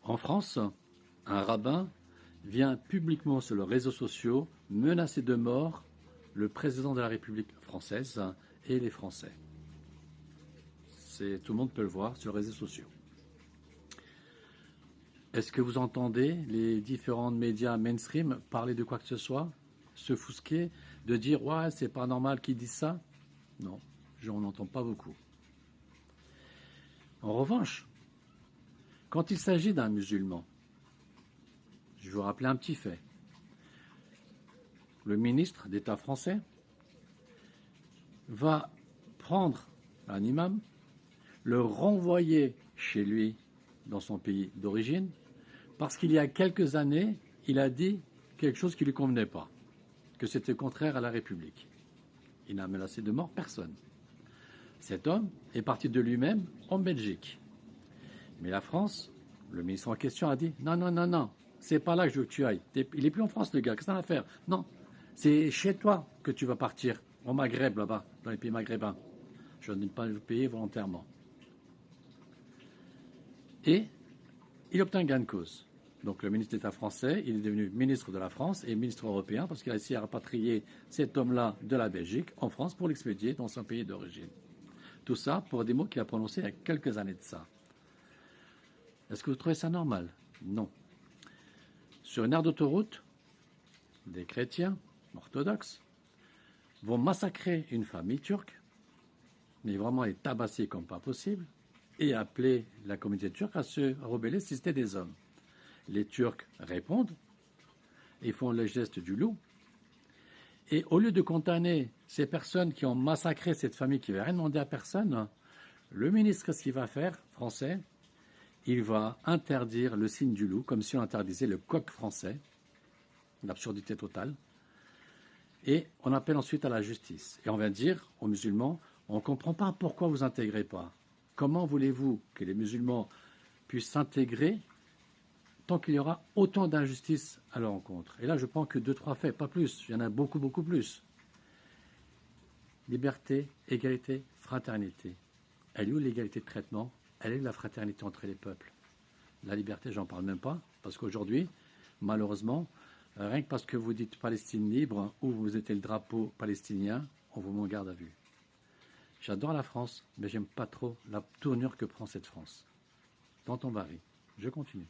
En France, un rabbin vient publiquement sur les réseaux sociaux menacer de mort le président de la République française et les Français. Tout le monde peut le voir sur les réseaux sociaux. Est-ce que vous entendez les différents médias mainstream parler de quoi que ce soit, se fousquer, de dire « ouais, c'est pas normal qu'ils disent ça ». Non, j'en entends pas beaucoup. En revanche, quand il s'agit d'un musulman, je vais vous rappeler un petit fait. Le ministre d'État français va prendre un imam, le renvoyer chez lui dans son pays d'origine, parce qu'il y a quelques années, il a dit quelque chose qui ne lui convenait pas, que c'était contraire à la République. Il n'a menacé de mort personne. Cet homme est parti de lui-même en Belgique. Mais la France, le ministre en question a dit « Non, c'est pas là que je veux que tu ailles. Il n'est plus en France, le gars, qu'est-ce que ça va faire? Non, c'est chez toi que tu vas partir, au Maghreb, là-bas, dans les pays maghrébins. Je ne vais pas le payer volontairement. » Et il obtient gain de cause. Donc le ministre d'État français, il est devenu ministre de la France et ministre européen parce qu'il a essayé de rapatrier cet homme-là de la Belgique en France pour l'expédier dans son pays d'origine. Tout ça pour des mots qu'il a prononcés il y a quelques années de ça. Est-ce que vous trouvez ça normal? Non. Sur une aire d'autoroute, des chrétiens orthodoxes vont massacrer une famille turque, mais vraiment les tabasser comme pas possible, et appeler la communauté turque à se rebeller si c'était des hommes. Les Turcs répondent et font le geste du loup. Et au lieu de condamner ces personnes qui ont massacré cette famille qui n'avait rien demandé à personne, le ministre, qu'est-ce qu'il va faire, français? Il va interdire le signe du loup, comme si on interdisait le coq français, l'absurdité totale. Et on appelle ensuite à la justice. Et on va dire aux musulmans, on ne comprend pas pourquoi vous intégrez pas. Comment voulez-vous que les musulmans puissent s'intégrer tant qu'il y aura autant d'injustices à leur encontre? Et là, je prends que 2-3 faits, pas plus. Il y en a beaucoup, beaucoup plus. Liberté, égalité, fraternité. Elle est où l'égalité de traitement? Elle est où la fraternité entre les peuples? La liberté, j'en parle même pas, parce qu'aujourd'hui, malheureusement, rien que parce que vous dites Palestine libre ou vous êtes le drapeau palestinien, on vous met en garde à vue. J'adore la France, mais j'aime pas trop la tournure que prend cette France. Dans ton baril. Je continue.